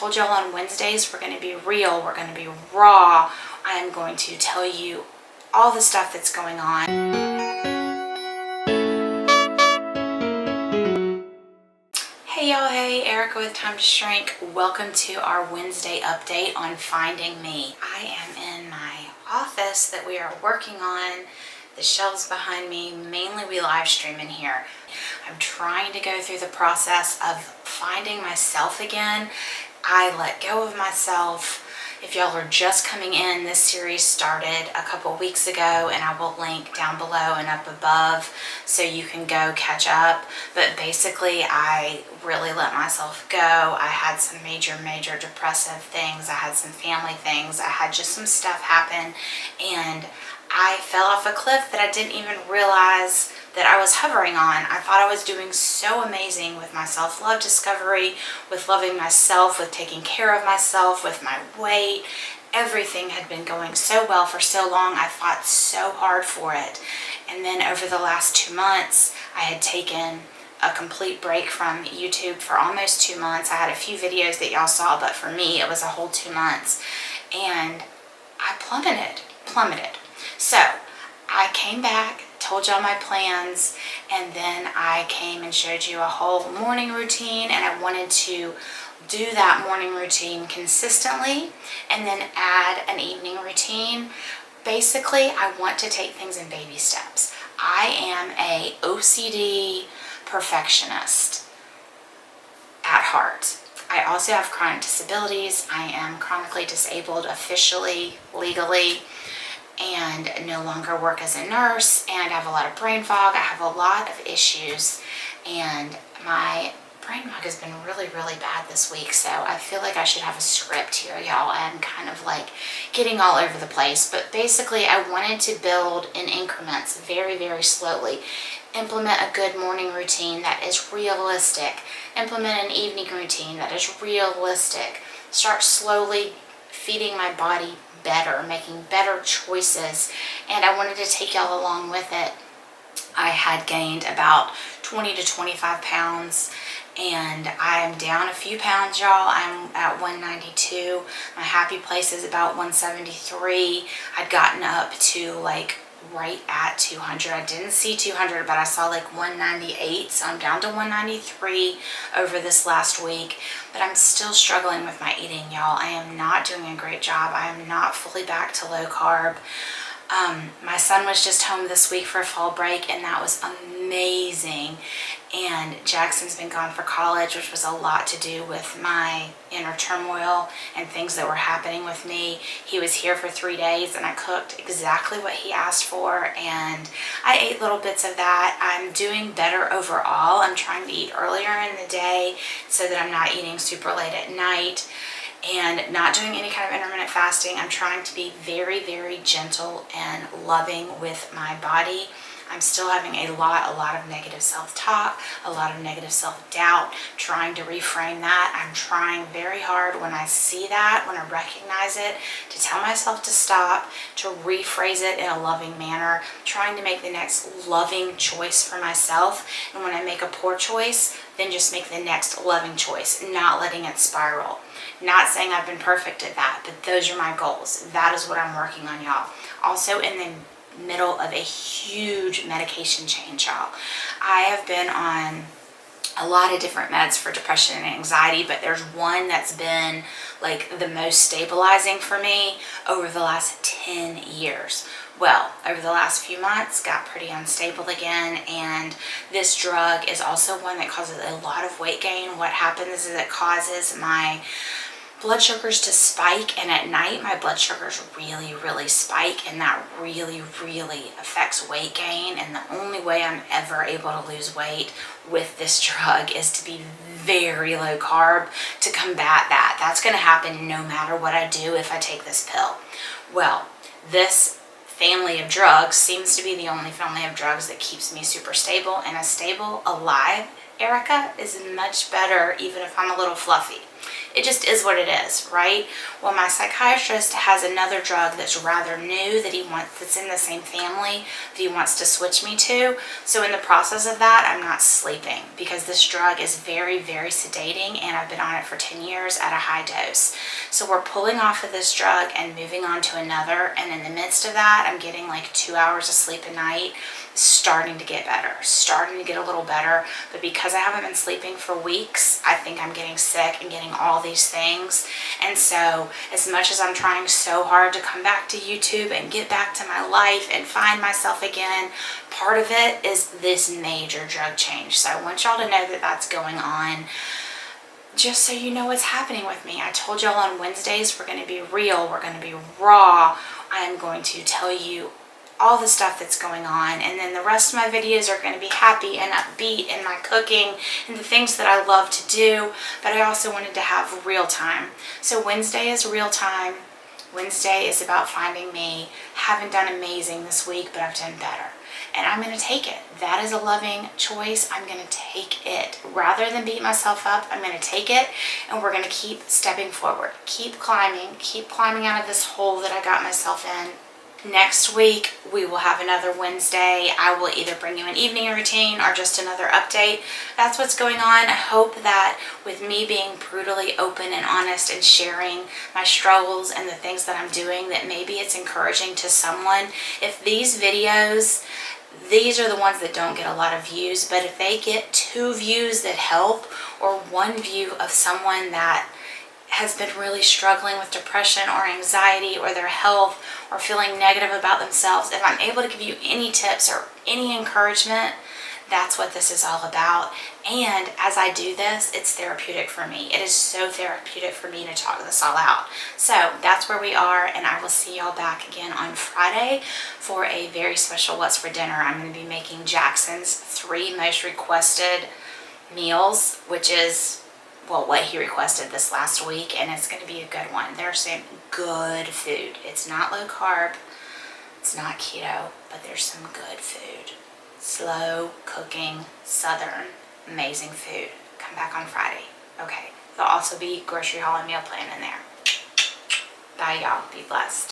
told y'all on Wednesdays, we're going to be real, we're going to be raw. I am going to tell you all the stuff that's going on. Hey y'all, hey, Erica with TimetoShrink. Welcome to our Wednesday update on finding me. I am in my office that we are working on. The shelves behind me, mainly we live stream in here. I'm trying to go through the process of finding myself again. I let go of myself. If y'all are just coming in, this series started a couple weeks ago, and I will link down below and up above so you can go catch up. But basically, I really let myself go. I had some major depressive things. I had some family things. I had just some stuff happen, and I fell off a cliff that I didn't even realize that I was hovering on. I thought I was doing so amazing with my self-love discovery, with loving myself, with taking care of myself, with my weight. Everything had been going so well for so long. I fought so hard for it. And then over the last 2 months, I had taken a complete break from YouTube for almost 2 months. I had a few videos that y'all saw, but for me, it was a whole 2 months. And I plummeted. So I came back, told y'all my plans, and then I came and showed you a whole morning routine, and I wanted to do that morning routine consistently and then add an evening routine. Basically, I want to take things in baby steps. I am a OCD perfectionist at heart. I also have chronic disabilities. I am chronically disabled officially, legally, and no longer work as a nurse, and I have a lot of brain fog. I have a lot of issues, and my brain fog has been really bad this week, so I feel like I should have a script here, y'all. I'm kind of like getting all over the place, but basically I wanted to build in increments very slowly. Implement a good morning routine that is realistic. Implement an evening routine that is realistic. Start slowly feeding my body better, making better choices, and I wanted to take y'all along with it. I had gained about 20 to 25 pounds, and I'm down a few pounds, y'all. I'm at 192. My happy place is about 173. I'd gotten up to like right at 200. I didn't see 200, but I saw like 198, so I'm down to 193 over this last week, but I'm still struggling with my eating, y'all. I am not doing a great job. I am not fully back to low carb. My son was just home this week for a fall break, and that was amazing. And Jackson's been gone for college, which was a lot to do with my inner turmoil and things that were happening with me. He was here for 3 days, and I cooked exactly what he asked for, and I ate little bits of that. I'm doing better overall. I'm trying to eat earlier in the day so that I'm not eating super late at night, and not doing any kind of intermittent fasting. I'm trying to be very gentle and loving with my body. I'm still having a lot of negative self-talk, a lot of negative self-doubt, trying to reframe that. I'm trying very hard when I see that, when I recognize it, to tell myself to stop, to rephrase it in a loving manner, trying to make the next loving choice for myself. And when I make a poor choice, then just make the next loving choice, not letting it spiral. Not saying I've been perfect at that, but those are my goals. That is what I'm working on, y'all. Also in the middle of a huge medication change, y'all. I have been on a lot of different meds for depression and anxiety, but there's one that's been like the most stabilizing for me over the last 10 years. Well, over the last few months, got pretty unstable again, and this drug is also one that causes a lot of weight gain. What happens is it causes my blood sugars to spike, and at night my blood sugars really spike, and that really affects weight gain. And the only way I'm ever able to lose weight with this drug is to be very low carb to combat that. That's going to happen no matter what I do if I take this pill. Well, this family of drugs seems to be the only family of drugs that keeps me super stable, and a stable, alive Erica is much better even if I'm a little fluffy. It just is what it is, right? Well, my psychiatrist has another drug that's rather new that's in the same family that he wants to switch me to. So in the process of that, I'm not sleeping because this drug is very, very sedating, and I've been on it for 10 years at a high dose. So we're pulling off of this drug and moving on to another, and in the midst of that, I'm getting like 2 hours of sleep a night, starting to get better, starting to get a little better. But because I haven't been sleeping for weeks, I think I'm getting sick and getting all these things. And so as much as I'm trying so hard to come back to YouTube and get back to my life and find myself again, part of it is this major drug change. So I want y'all to know that that's going on, just so you know what's happening with me. I told y'all on Wednesdays we're going to be real, we're going to be raw. I am going to tell you all the stuff that's going on, and then the rest of my videos are going to be happy and upbeat and my cooking and the things that I love to do. But I also wanted to have real time. So Wednesday is real time. Wednesday is about finding me. Haven't done amazing this week, but I've done better, and I'm going to take it. That is a loving choice. I'm going to take it. Rather than beat myself up, I'm going to take it, and we're going to keep stepping forward. Keep climbing out of this hole that I got myself in. Next week, we will have another Wednesday. I will either bring you an evening routine or just another update. That's what's going on. I hope that with me being brutally open and honest and sharing my struggles and the things that I'm doing, that maybe it's encouraging to someone. If these videos, these are the ones that don't get a lot of views, but if they get 2 views that help, or 1 view of someone that has been really struggling with depression or anxiety or their health or feeling negative about themselves, if I'm able to give you any tips or any encouragement, that's what this is all about. And as I do this, it's therapeutic for me. It is so therapeutic for me to talk this all out. So that's where we are, and I will see y'all back again on Friday for a very special What's for Dinner. I'm going to be making Jackson's 3 most requested meals, which is, well, what he requested this last week, and it's going to be a good one. There's some good food. It's not low carb, it's not keto, but there's some good food. Slow cooking, southern, amazing food. Come back on Friday. Okay. There'll also be grocery haul and meal plan in there. Bye, y'all. Be blessed.